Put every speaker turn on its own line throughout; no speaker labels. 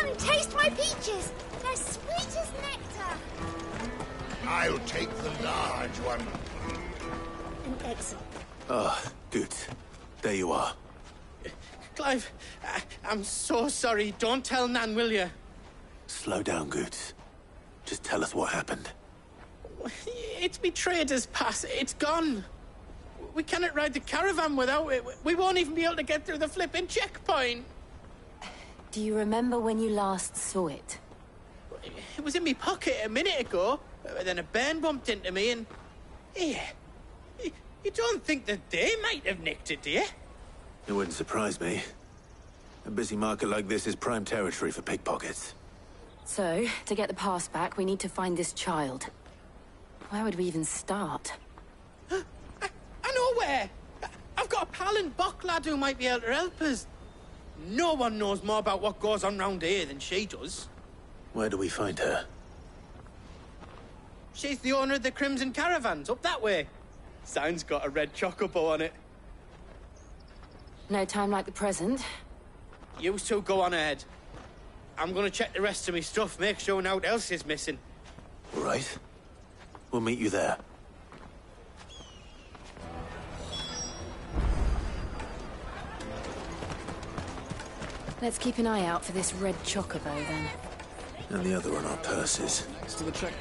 Come taste my peaches. They're sweet as nectar.
I'll take the large one.
An exit.
Ah, good. There you are.
Clive, I'm so sorry. Don't tell Nan, will you?
Slow down, Goots. Just tell us what happened.
It's me trader's pass. It's gone. We cannot ride the caravan without it. We won't even be able to get through the flipping checkpoint.
Do you remember when you last saw it?
It was in my pocket a minute ago. Then a bairn bumped into me and... Yeah. You don't think that they might have nicked it, do you?
It wouldn't surprise me. A busy market like this is prime territory for pickpockets.
So, to get the pass back, we need to find this child. Where would we even start?
I know where! I've got a pal in Bock lad who might be able to help us. No one knows more about what goes on round here than she does.
Where do we find her?
She's the owner of the Crimson Caravans, up that way. Sign's got a red chocobo on it.
No time like the present.
You two go on ahead. I'm gonna check the rest of my stuff, make sure nought else is missing.
All right. We'll meet you there.
Let's keep an eye out for this red chocobo, then.
And the other on our purses.
Next to the check.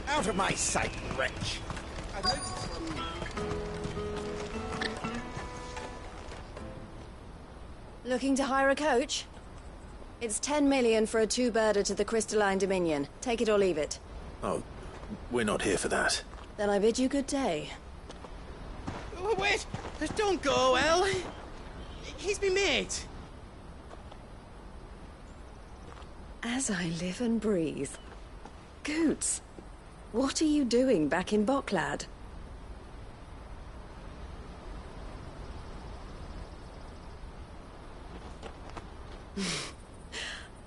Out of my sight, wretch.
Looking to hire a coach? It's 10 million for a two-birder to the Crystalline Dominion. Take it or leave it.
Oh, we're not here for that.
Then I bid you good day.
Oh, wait! Don't go, El. He's me mate.
As I live and breathe. Goots, what are you doing back in Bocklad?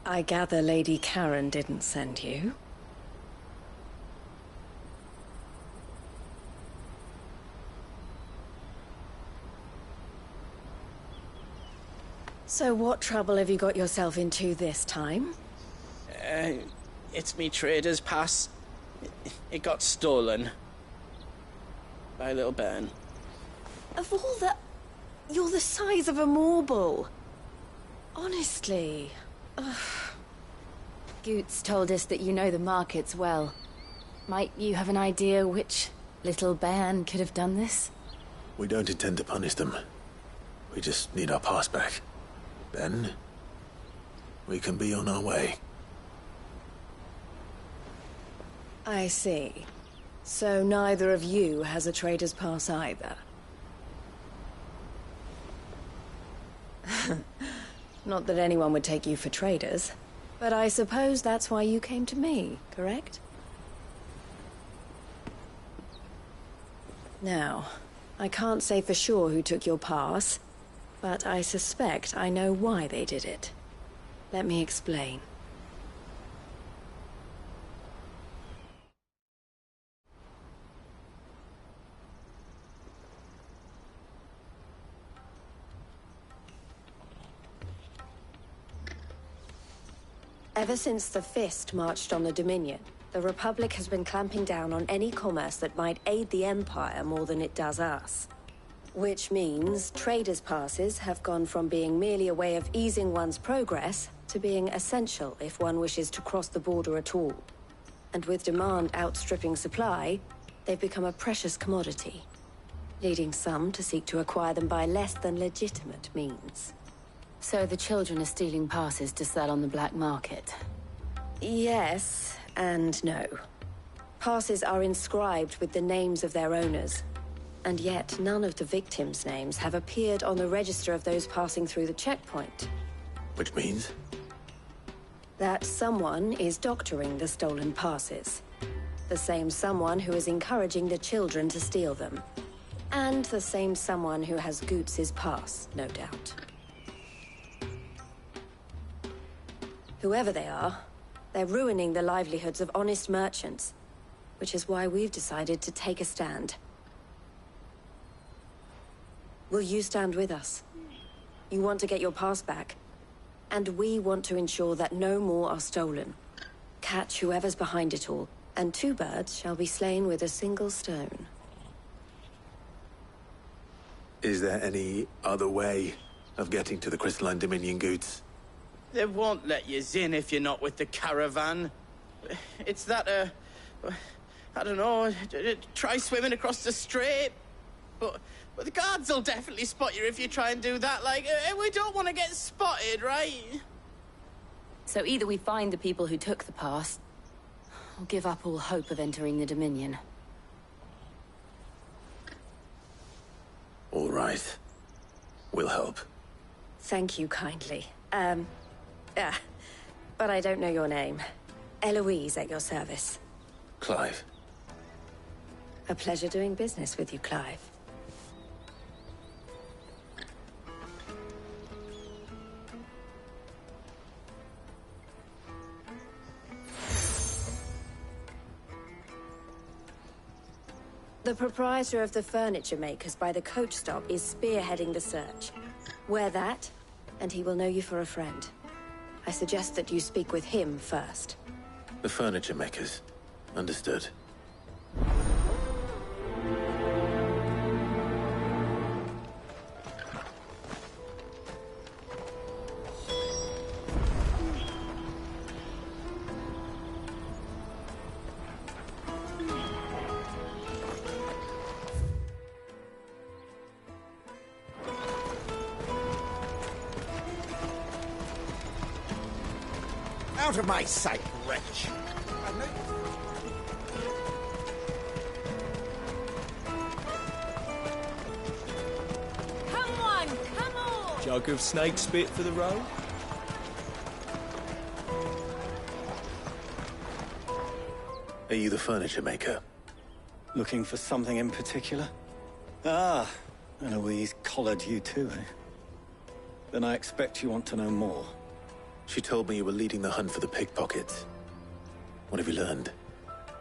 I gather Lady Karen didn't send you. So what trouble have you got yourself into this time?
It's me trader's pass. It got stolen. By a little bairn.
Of all the... You're the size of a marble. Honestly. Ugh.
Goots told us that you know the markets well. Might you have an idea which little bairn could have done this?
We don't intend to punish them. We just need our pass back. Then, we can be on our way.
I see. So neither of you has a trader's pass either. Not that anyone would take you for traders, but I suppose that's why you came to me, correct? Now, I can't say for sure who took your pass, but I suspect I know why they did it. Let me explain. Ever since the Fist marched on the Dominion, the Republic has been clamping down on any commerce that might aid the Empire more than it does us. Which means traders' passes have gone from being merely a way of easing one's progress to being essential if one wishes to cross the border at all. And with demand outstripping supply, they've become a precious commodity, leading some to seek to acquire them by less than legitimate means.
So the children are stealing passes to sell on the black market?
Yes, and no. Passes are inscribed with the names of their owners, and yet none of the victims' names have appeared on the register of those passing through the checkpoint.
Which means?
That someone is doctoring the stolen passes. The same someone who is encouraging the children to steal them. And the same someone who has Goots's pass, no doubt. Whoever they are, they're ruining the livelihoods of honest merchants. which is why we've decided to take a stand. Will you stand with us? You want to get your past back, and we want to ensure that no more are stolen. Catch whoever's behind it all, and 2 birds shall be slain with a single stone.
Is there any other way of getting to the Crystalline Dominion, Goots?
They won't let you in if you're not with the caravan. It's that, I don't know, try swimming across the strait. But the guards will definitely spot you if you try and do that. Like, we don't want to get spotted, right?
So either we find the people who took the pass, or give up all hope of entering the Dominion.
All right. We'll help.
Thank you kindly. But I don't know your name. Eloise at your service.
Clive.
A pleasure doing business with you, Clive. The proprietor of the furniture makers by the coach stop is spearheading the search. Wear that, and he will know you for a friend. I suggest that you speak with him first.
The furniture makers. Understood.
Out of my sight, wretch!
Come on, come on!
Jug of snake spit for the road?
Are you the furniture maker?
Looking for something in particular? Ah, Eloise collared you too, eh? Then I expect you want to know more.
She told me you were leading the hunt for the pickpockets. What have you learned?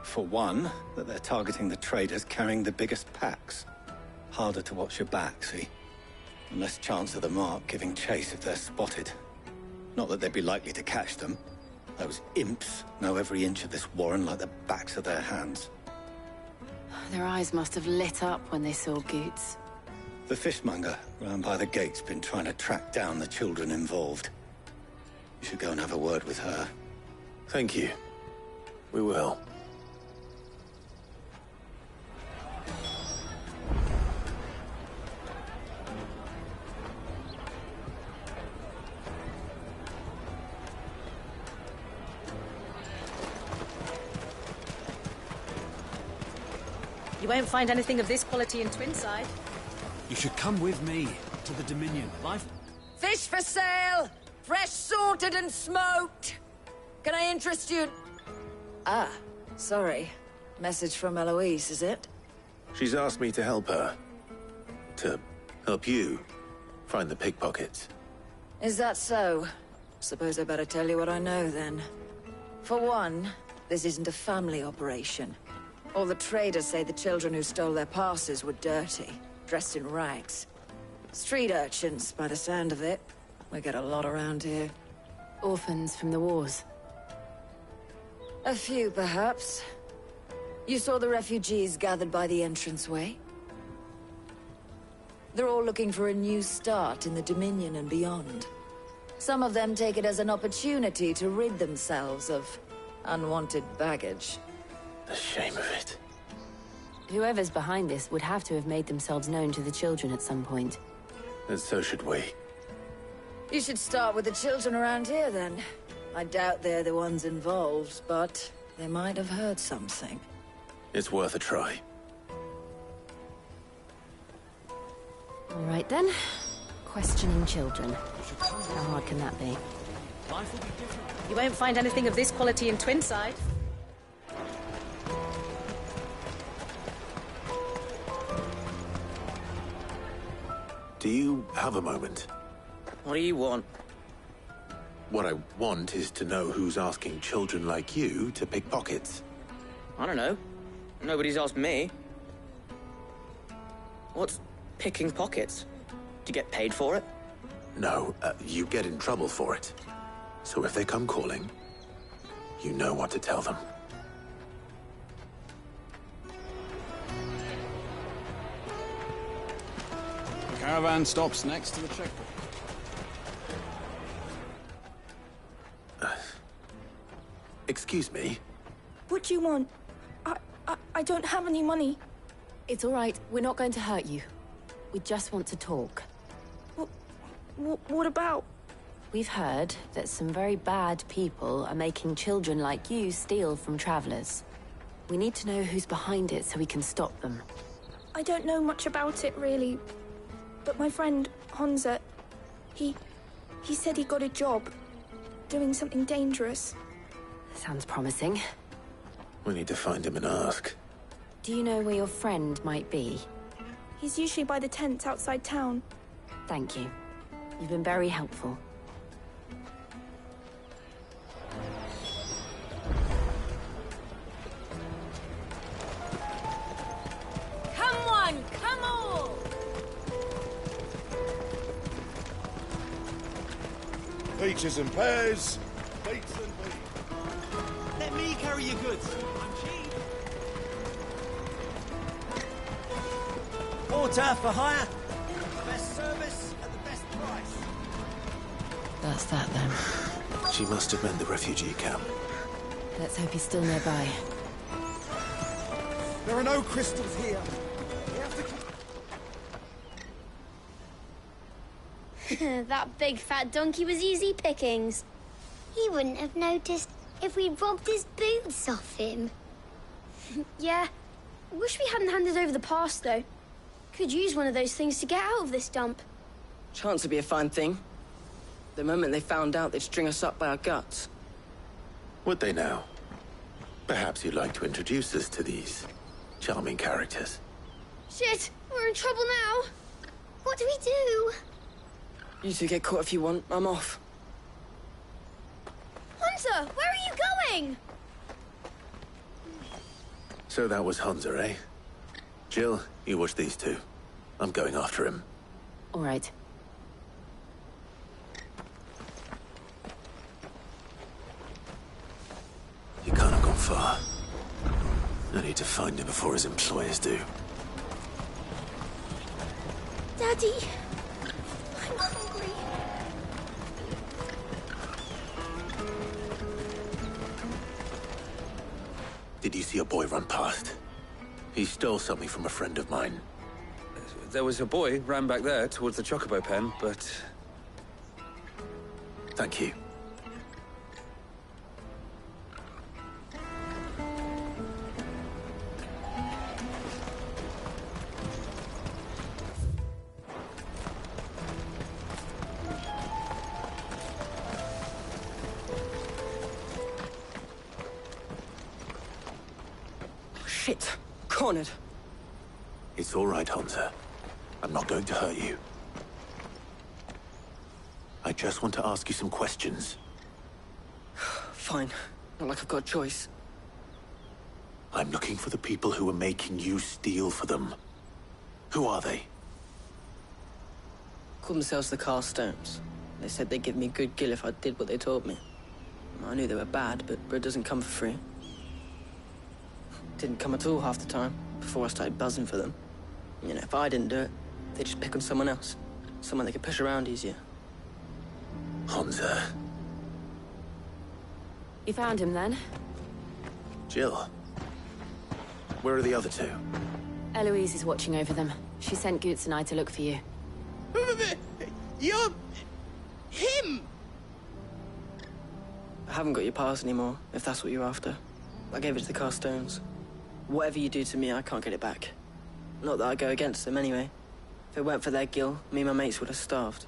For one, that they're targeting the traders carrying the biggest packs. Harder to watch your back, see? And less chance of the mark giving chase if they're spotted. Not that they'd be likely to catch them. Those imps know every inch of this warren like the backs of their hands.
Their eyes must have lit up when they saw Goots.
The fishmonger round by the gate's been trying to track down the children involved. You should go and have a word with her.
Thank you. We will.
You won't find anything of this quality in Twinside.
You should come with me to the Dominion. Life.
Fish for sale! Fresh sorted and smoked! Can I interest you? Ah, sorry. Message from Eloise, is it?
She's asked me to help her. To help you find the pickpockets.
Is that so? Suppose I better tell you what I know, then. For one, this isn't a family operation. All the traders say the children who stole their passes were dirty, dressed in rags. Street urchins, by the sound of it. We get a lot around here.
Orphans from the wars.
A few, perhaps. You saw the refugees gathered by the entranceway? They're all looking for a new start in the Dominion and beyond. Some of them take it as an opportunity to rid themselves of unwanted baggage.
The shame of it.
Whoever's behind this would have to have made themselves known to the children at some point.
And so should we.
You should start with the children around here, then. I doubt they're the ones involved, but they might have heard something.
It's worth a try.
All right, then. Questioning children. How hard can that be?
Life will be different.
You won't find anything of this quality in Twinside.
Do you have a moment?
What do you want?
What I want is to know who's asking children like you to pick pockets.
I don't know.
Nobody's asked me. What's picking pockets? Do you get paid for it?
No, you get in trouble for it. So if they come calling, you know what to tell them.
The caravan stops next to the checkpoint.
Excuse me?
What do you want? I don't have any money.
It's all right. We're not going to hurt you. We just want to talk.
What about?
We've heard that some very bad people are making children like you steal from travelers. We need to know who's behind it so we can stop them.
I don't know much about it, really. But my friend, Honza, he said he got a job doing something dangerous.
Sounds promising.
We need to find him and ask.
Do you know where your friend might be?
He's usually by the tents outside town.
Thank you. You've been very helpful.
Come on, come on!
Peaches and pears. Beets and beets.
Let me carry your goods. I'm cheap.
Porter for hire. Best service at the best price.
That's that then.
She must have meant the refugee camp.
Let's hope he's still nearby.
There are no crystals here. We have to...
That big fat donkey was easy pickings.
He wouldn't have noticed if we'd robbed his boots off him.
Yeah. Wish we hadn't handed over the pass, though. Could use one of those things to get out of this dump.
Chance would be a fine thing. The moment they found out, they'd string us up by our guts.
Would they now? Perhaps you'd like to introduce us to these charming characters.
Shit, we're in trouble now.
What do we do?
You two get caught if you want. I'm off.
Hunter, where are you going?
So that was Hunter, eh? Jill, you watch these two. I'm going after him.
All right.
He can't have gone far. I need to find him before his employers do.
Daddy, I'm hungry.
Did you see a boy run past? He stole something from a friend of mine.
There was a boy ran back there towards the Chocobo pen, but...
Thank you.
Shit. Cornered.
It's all right, Hunter. I'm not going to hurt you. I just want to ask you some questions.
Fine. Not like I've got a choice.
I'm looking for the people who are making you steal for them. Who are they?
Called themselves the Carstones. They said they'd give me good gill if I did what they told me. I knew they were bad, but bread doesn't come for free. Didn't come at all half the time, before I started buzzing for them. You know, if I didn't do it, they'd just pick on someone else. Someone they could push around easier.
Hunter.
You found him then?
Jill. Where are the other two?
Eloise is watching over them. She sent Goots and I to look for you.
You're... him! I haven't got your pass anymore, if that's what you're after. I gave it to the Carstones. Whatever you do to me, I can't get it back. Not that I go against them, anyway. If it weren't for their gill, me and my mates would have starved.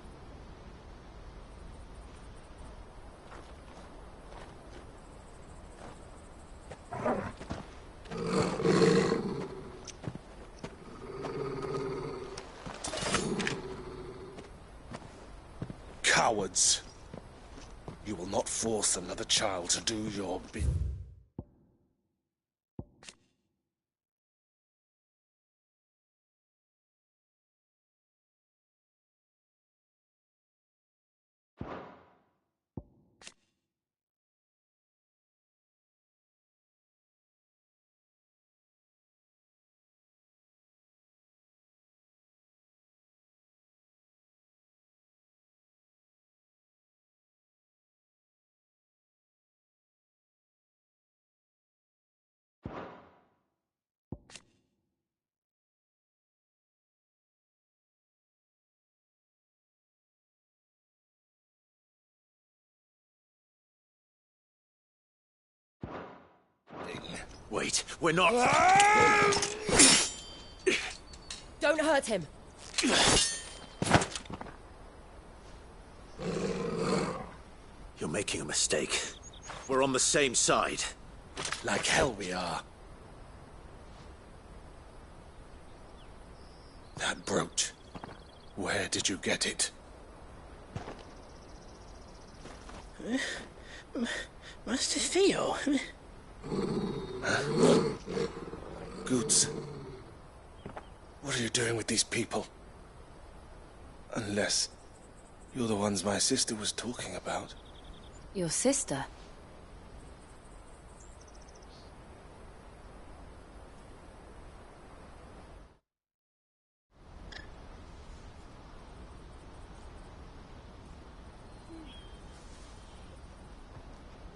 Cowards. You will not force another child to do your bid.
Wait, we're not...
Don't hurt him.
You're making a mistake. We're on the same side.
Like hell we are. That brooch. Where did you get it?
Master Theo?
Goots. What are you doing with these people? Unless you're the ones my sister was talking about.
Your sister?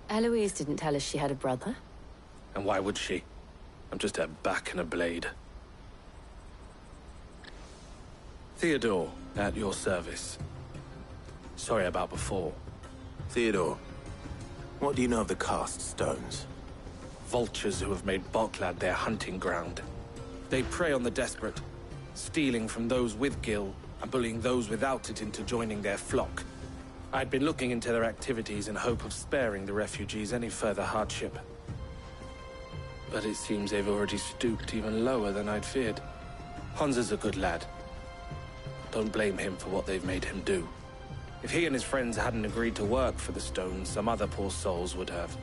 Eloise didn't tell us she had a brother.
And why would she? I'm just her back and a blade. Theodore, at your service. Sorry about before.
Theodore, what do you know of the cast stones?
Vultures who have made Boklad their hunting ground. They prey on the desperate, stealing from those with gil and bullying those without it into joining their flock. I'd been looking into their activities in hope of sparing the refugees any further hardship. But it seems they've already stooped even lower than I'd feared. Hansa's a good lad. Don't blame him for what they've made him do. If he and his friends hadn't agreed to work for the stones, some other poor souls would have.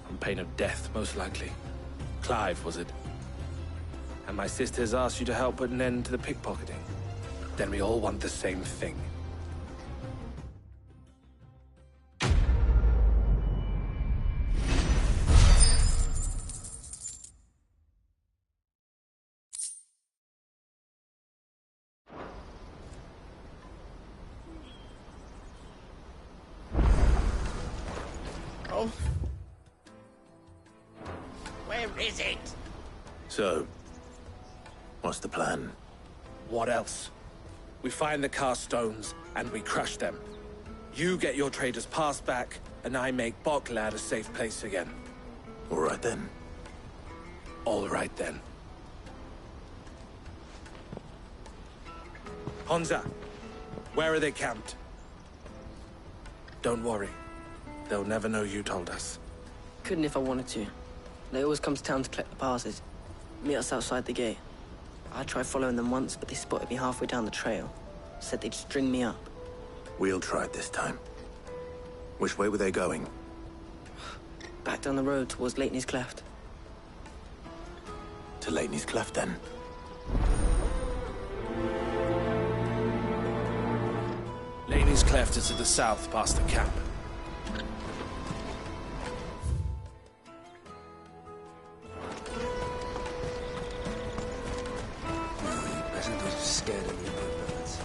On pain of death, most likely. Clive, was it? And my sisters asked you to help put an end to the pickpocketing. Then we all want the same thing.
Oh. Where is it?
So, what's the plan?
What else? We find the cast stones, and we crush them. You get your traders' pass back, and I make Boklad a safe place again.
All right then.
All right then. Hansa, where are they camped? Don't worry. They'll never know you told us.
Couldn't if I wanted to. They always come to town to collect the passes. Meet us outside the gate. I tried following them once, but they spotted me halfway down the trail. Said they'd string me up.
We'll try it this time. Which way were they going?
Back down the road towards Lateney's Cleft.
To Lateney's Cleft, then?
Lateney's Cleft is to the south, past the camp.
Peasant was scared of the birds.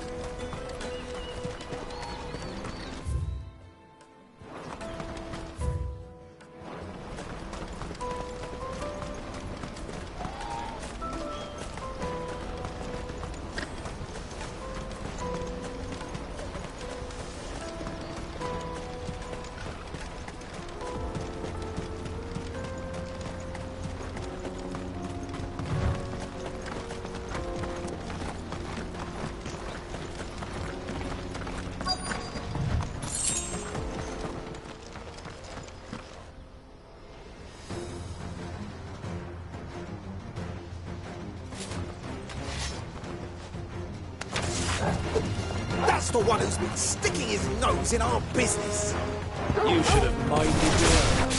That's the one who's been sticking his nose in our business.
You should have minded your own.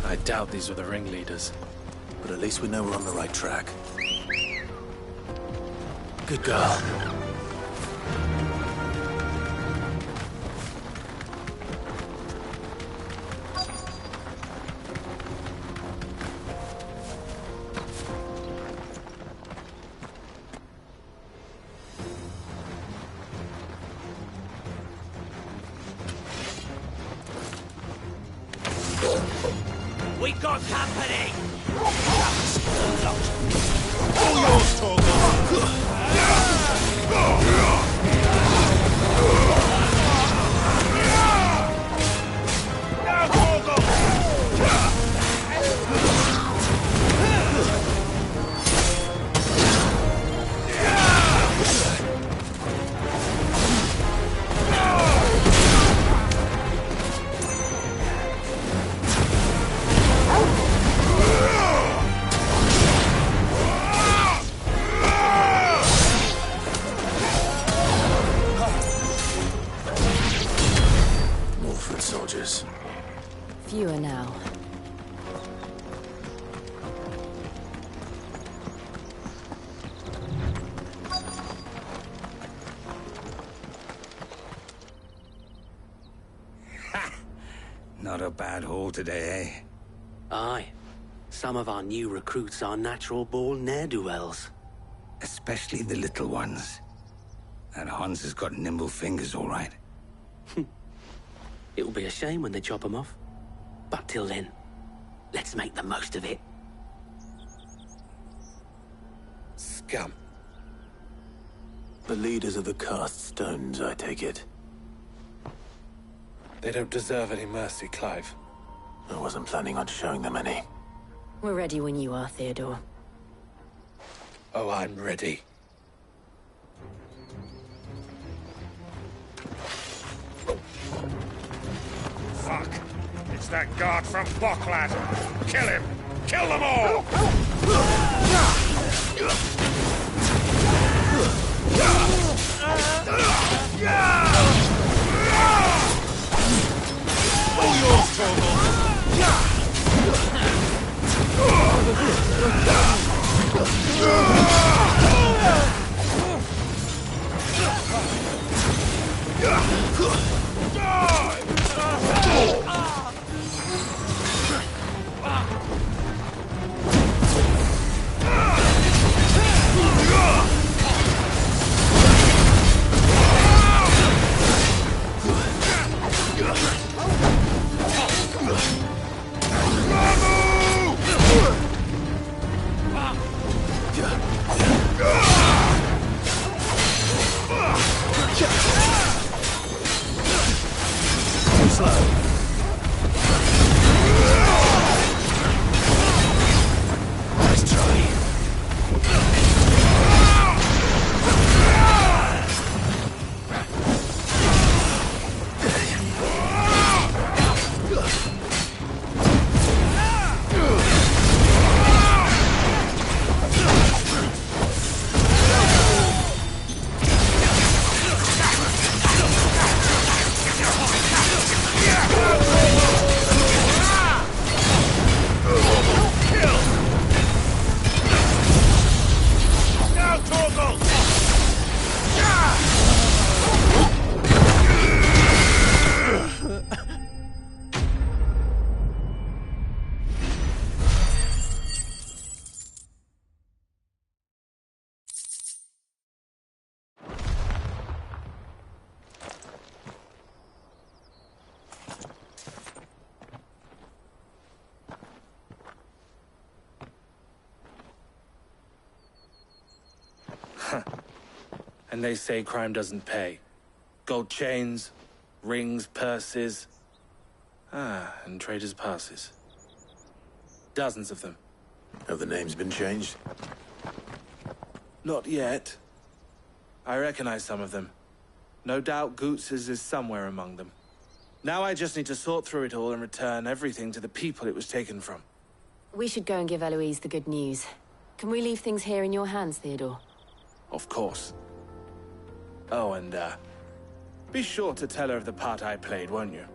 I doubt these were the ringleaders.
But at least we know we're on the right track. Good girl.
We got company!
All yours, Torgal! Now, Torgal!
Soldiers.
Fewer now.
Not a bad haul today, eh?
Aye. Some of our new recruits are natural-born ne'er-do-wells.
Especially the little ones. And Hans has got nimble fingers, all right.
It'll be a shame when they chop them off. But till then, let's make the most of it.
Scum.
The leaders of the cast stones, I take it.
They don't deserve any mercy, Clive.
I wasn't planning on showing them any.
We're ready when you are, Theodore.
Oh, I'm ready.
Fuck! It's that guard from Bocklad! Kill him! Kill them all! All yours, Torgal!
And they say crime doesn't pay. Gold chains, rings, purses. And traders' passes. Dozens of them.
Have the names been changed?
Not yet. I recognize some of them. No doubt Goots's is somewhere among them. Now I just need to sort through it all and return everything to the people it was taken from.
We should go and give Eloise the good news. Can we leave things here in your hands, Theodore?
Of course. Oh, and, be sure to tell her of the part I played, won't you?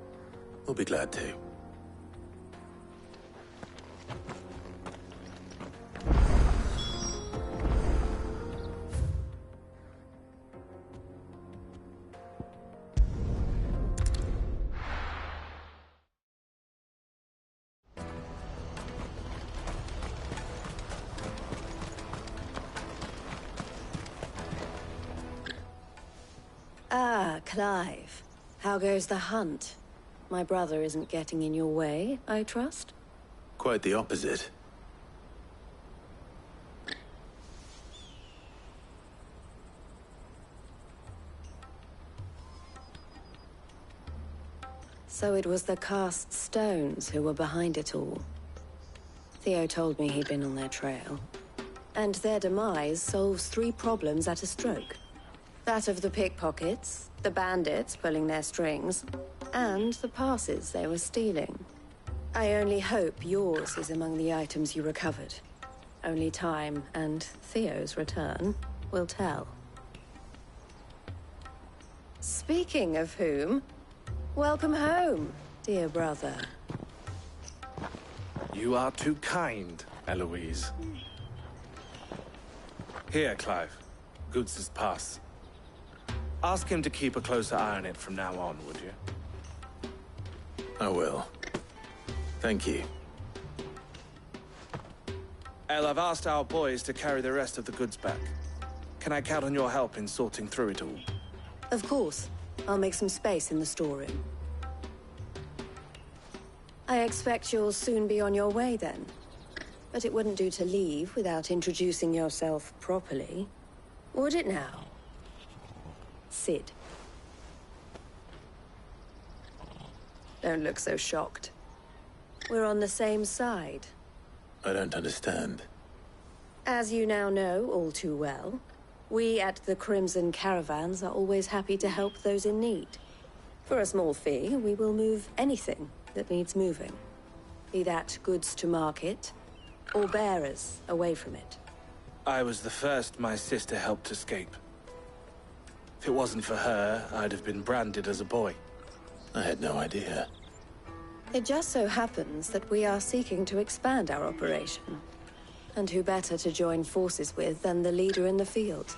We'll be glad to.
Ah, Clive. How goes the hunt? My brother isn't getting in your way, I trust?
Quite the opposite.
So it was the cast stones who were behind it all. Theo told me he'd been on their trail. And their demise solves 3 problems at a stroke. That of the pickpockets, the bandits pulling their strings, and the passes they were stealing. I only hope yours is among the items you recovered. Only time and Theo's return will tell. Speaking of whom, welcome home, dear brother.
You are too kind, Eloise. Here, Clive. Goots' pass. Ask him to keep a closer eye on it from now on, would you?
I will. Thank you.
El, I've asked our boys to carry the rest of the goods back. Can I count on your help in sorting through it all?
Of course. I'll make some space in the storeroom. I expect you'll soon be on your way then. But it wouldn't do to leave without introducing yourself properly. Would it now? Sid. Don't look so shocked. We're on the same side.
I don't understand.
As you now know all too well, we at the Crimson Caravans are always happy to help those in need. For a small fee, we will move anything that needs moving. Be that goods to market, or bearers away from it.
I was the first my sister helped escape. If it wasn't for her, I'd have been branded as a boy.
I had no idea.
It just so happens that we are seeking to expand our operation. And who better to join forces with than the leader in the field?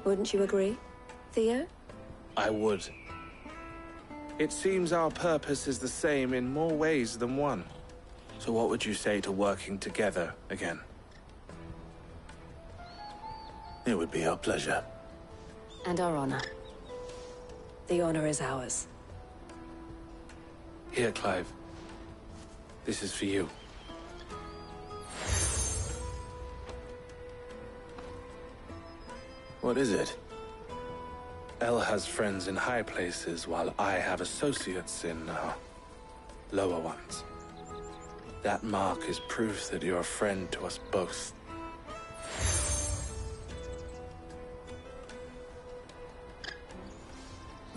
Wouldn't you agree, Theo?
I would. It seems our purpose is the same in more ways than one. So what would you say to working together again?
It would be our pleasure.
And our honor.
The honor is ours.
Here, Clive. This is for you.
What is it?
El has friends in high places, while I have associates in, lower ones. That mark is proof that you're a friend to us both.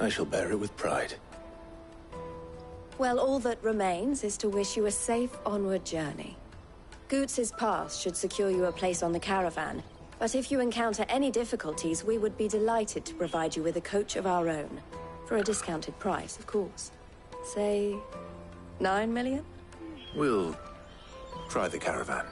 I shall bear it with pride.
Well, all that remains is to wish you a safe onward journey. Goots' pass should secure you a place on the caravan, but if you encounter any difficulties, we would be delighted to provide you with a coach of our own. For a discounted price, of course. Say, 9 million?
We'll try the caravan.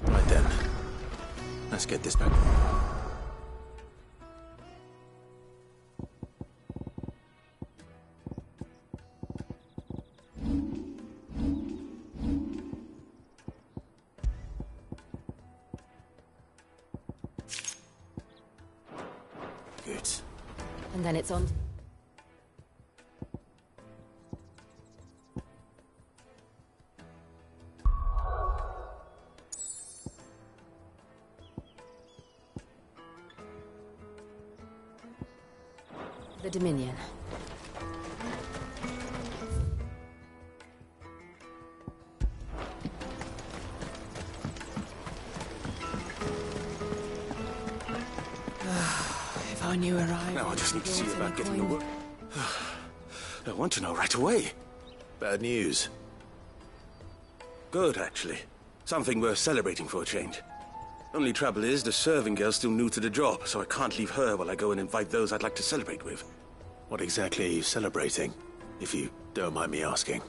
Right then. Let's get this back. Good.
And then it's on. The Dominion.
If I knew where I
Now I just need to see about getting the work.
I want to know right away.
Bad news.
Good, actually. Something worth celebrating for a change. Only trouble is, the serving girl's still new to the job, so I can't leave her while I go and invite those I'd like to celebrate with.
What exactly are you celebrating, if you don't mind me asking?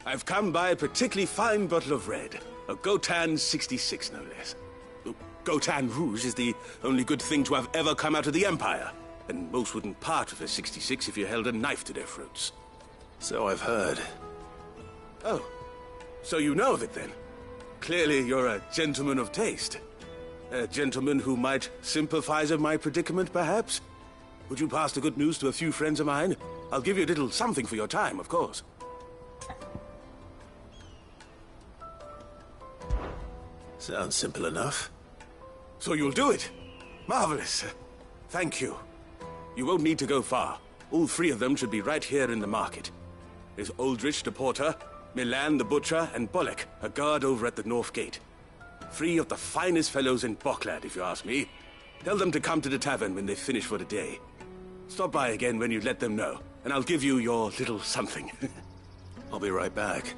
I've come by a particularly fine bottle of red. A Gotan 66, no less. Oop, Gotan Rouge is the only good thing to have ever come out of the Empire. And most wouldn't part with a 66 if you held a knife to their throats.
So I've heard.
Oh, so you know of it then? Clearly you're a gentleman of taste. A gentleman who might sympathize with my predicament, perhaps? Would you pass the good news to a few friends of mine? I'll give you a little something for your time, of course.
Sounds simple enough.
So you'll do it? Marvelous. Thank you. You won't need to go far. All three of them should be right here in the market. There's Aldrich the porter, Milan the butcher, and Bolek, a guard over at the north gate. Three of the finest fellows in Boklad, if you ask me. Tell them to come to the tavern when they finish for the day. Stop by again when you let them know, and I'll give you your little something.
I'll be right back.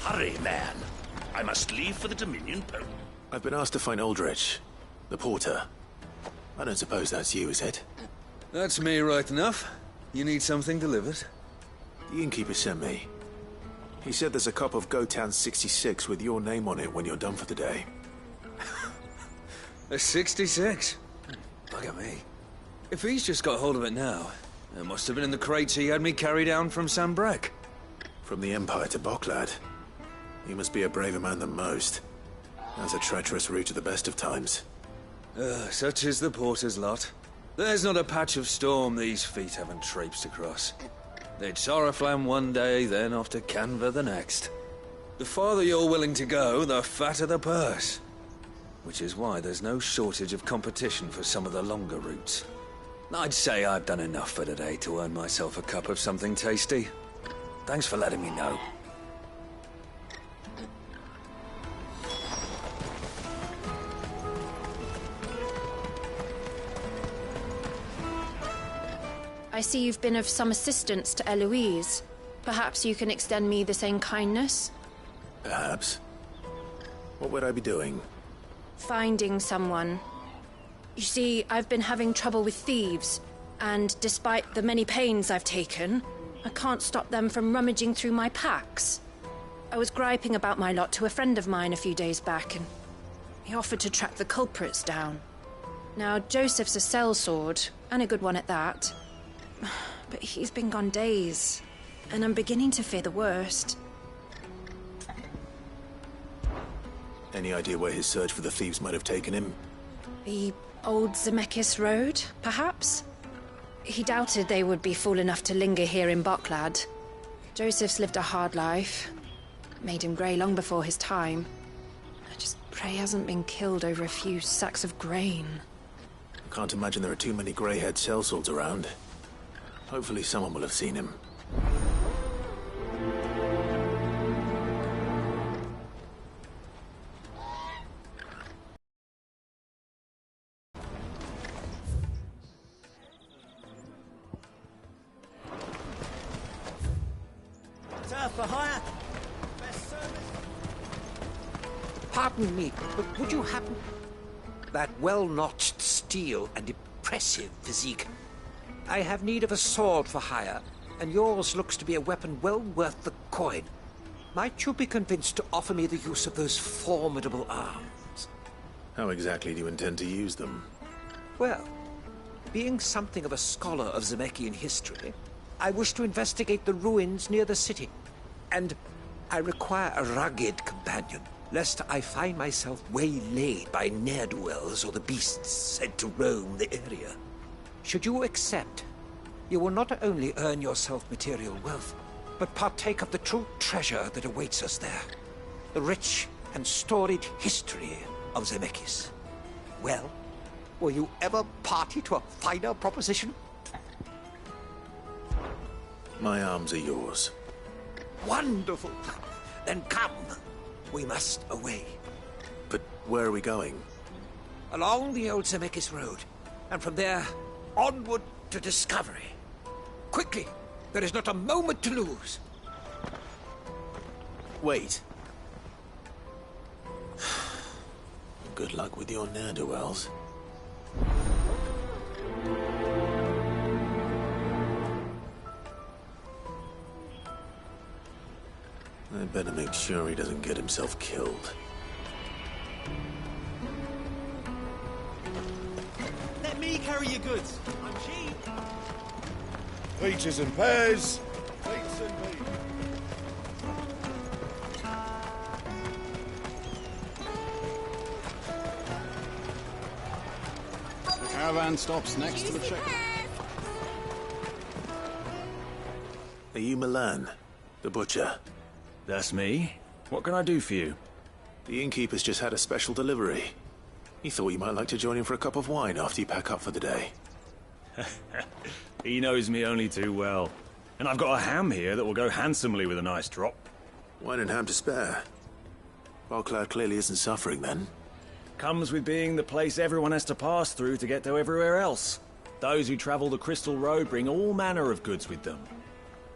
Hurry, man. I must leave for the Dominion Post.
I've been asked to find Aldrich, the porter. I don't suppose that's you, is it?
That's me right enough. You need something delivered?
The innkeeper sent me. He said there's a cup of Gotan 66 with your name on it when you're done for the day.
A 66? Bugger me. If he's just got hold of it now, it must have been in the crates he had me carry down from Sambrek.
From the Empire to Boklad. He must be a braver man than most. Has a treacherous route at the best of times.
Such is the porter's lot. There's not a patch of storm these feet haven't traipsed across. It's Oriflamme one day, then off to Canva the next. The farther you're willing to go, the fatter the purse. Which is why there's no shortage of competition for some of the longer routes. I'd say I've done enough for today to earn myself a cup of something tasty. Thanks for letting me know.
I see you've been of some assistance to Eloise. Perhaps you can extend me the same kindness?
Perhaps. What would I be doing?
Finding someone. You see, I've been having trouble with thieves, and despite the many pains I've taken, I can't stop them from rummaging through my packs. I was griping about my lot to a friend of mine a few days back, and he offered to track the culprits down. Now, Joseph's a sellsword, and a good one at that. But he's been gone days, and I'm beginning to fear the worst.
Any idea where his search for the thieves might have taken him?
The old Zemeckis Road, perhaps? He doubted they would be fool enough to linger here in Boklad. Joseph's lived a hard life. Made him grey long before his time. I just pray he hasn't been killed over a few sacks of grain.
I can't imagine there are too many grey-haired sellswords around. Hopefully someone will have seen him.
Turf for hire. Best service.
Pardon me, but would you happen... That well-notched steel and impressive physique. I have need of a sword for hire, and yours looks to be a weapon well worth the coin. Might you be convinced to offer me the use of those formidable arms?
How exactly do you intend to use them?
Well, being something of a scholar of Zemekian history, I wish to investigate the ruins near the city. And I require a rugged companion, lest I find myself waylaid by ne'er-do-wells or the beasts sent to roam the area. Should you accept, you will not only earn yourself material wealth, but partake of the true treasure that awaits us there. The rich and storied history of Zemeckis. Well, were you ever party to a finer proposition?
My arms are yours.
Wonderful! Then come. We must away.
But where are we going?
along the old Zemeckis Road, and from there, onward to discovery. Quickly! There is not a moment to lose.
Wait. Good luck with your ne'er-do-wells. I better make sure he doesn't get himself killed.
Let me carry your goods. I'm cheap.
Peaches and pears. Peaches and peas.
The caravan stops next to the check.
Are you Milan, the butcher?
That's me. What can I do for you?
The innkeeper's just had a special delivery. He thought you might like to join him for a cup of wine after you pack up for the day.
He knows me only too well. And I've got a ham here that will go handsomely with a nice drop.
Wine and ham to spare. Bocklad clearly isn't suffering then.
Comes with being the place everyone has to pass through to get to everywhere else. Those who travel the Crystal Road bring all manner of goods with them.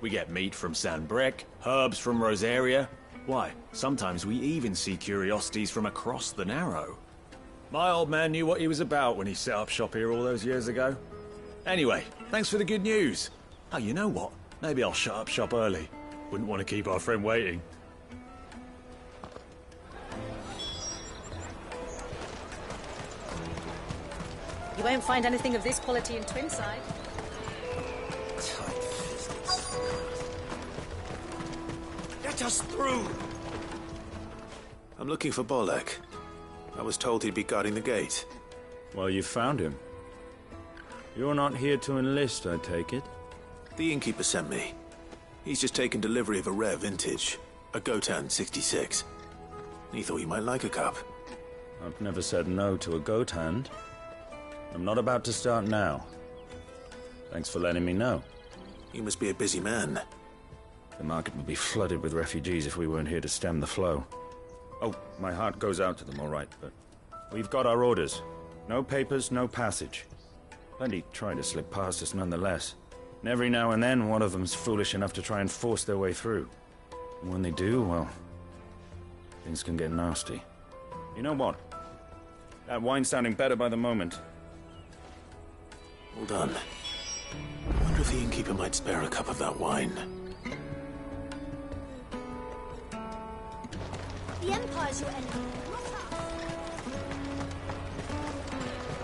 We get meat from San Brec, herbs from Rosaria. Why, sometimes we even see curiosities from across the Narrow. My old man knew what he was about when he set up shop here all those years ago. Anyway, thanks for the good news. Oh, you know what? Maybe I'll shut up shop early. Wouldn't want to keep our friend waiting.
You won't find anything of this quality in Twinside.
Let us through!
I'm looking for Bolek. I was told he'd be guarding the gate.
Well, you found him. You're not here to enlist, I take it?
The innkeeper sent me. He's just taken delivery of a rare vintage, a Gotan 66. He thought you might like a cup.
I've never said no to a goat hand. I'm not about to start now. Thanks for letting me know.
You must be a busy man.
The market would be flooded with refugees if we weren't here to stem the flow. Oh, my heart goes out to them, all right, but we've got our orders. No papers, no passage. Plenty try to slip past us nonetheless. And every now and then, one of them's foolish enough to try and force their way through. And when they do, well, things can get nasty. You know what? That wine's sounding better by the moment.
Hold on. I wonder if the innkeeper might spare a cup of that wine.
The Empire's your enemy, not us.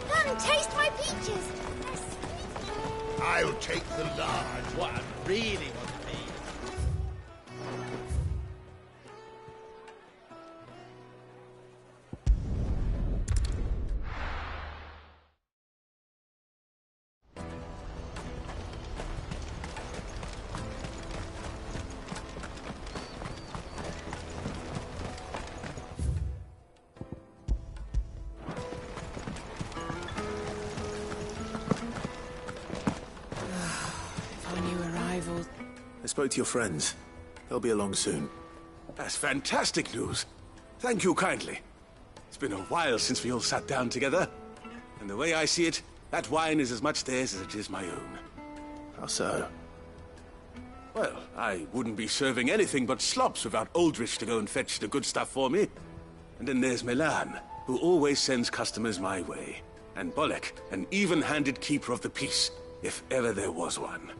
Come, taste my peaches. They're sweet.
I'll take the large one. Really want to be.
I spoke to your friends. They'll be along soon.
That's fantastic news. Thank you kindly. It's been a while since we all sat down together. And the way I see it, that wine is as much theirs as it is my own.
How so?
Well, I wouldn't be serving anything but slops without Aldrich to go and fetch the good stuff for me. And then there's Milan, who always sends customers my way. And Bolek, an even-handed keeper of the peace, if ever there was one.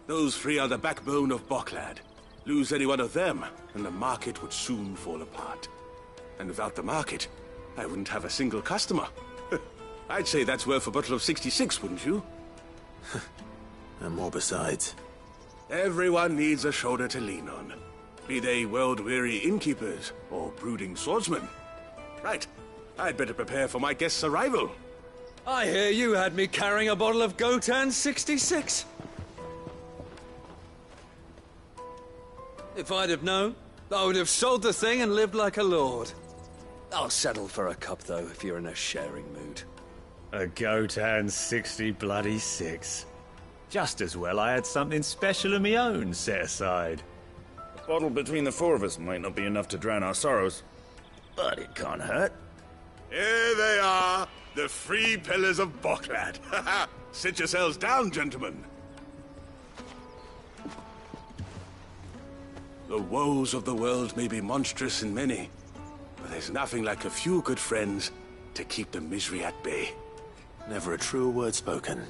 Those three are the backbone of Bocklad. Lose any one of them, and the market would soon fall apart. And without the market, I wouldn't have a single customer. I'd say that's worth a bottle of 66, wouldn't you?
And more besides.
Everyone needs a shoulder to lean on. Be they world-weary innkeepers or brooding swordsmen. Right. I'd better prepare for my guest's arrival.
I hear you had me carrying a bottle of Gotan 66. If I'd have known, I would have sold the thing and lived like a lord. I'll settle for a cup, though, if you're in a sharing mood.
A Gotan 66. Just as well I had something special of my own set aside. A bottle between the four of us might not be enough to drown our sorrows, but it can't hurt.
Here they are.
The free pillars of Bocklad. Sit yourselves down, gentlemen. The woes of the world may be monstrous and many, but there's nothing like a few good friends to keep the misery at bay.
Never a truer word spoken.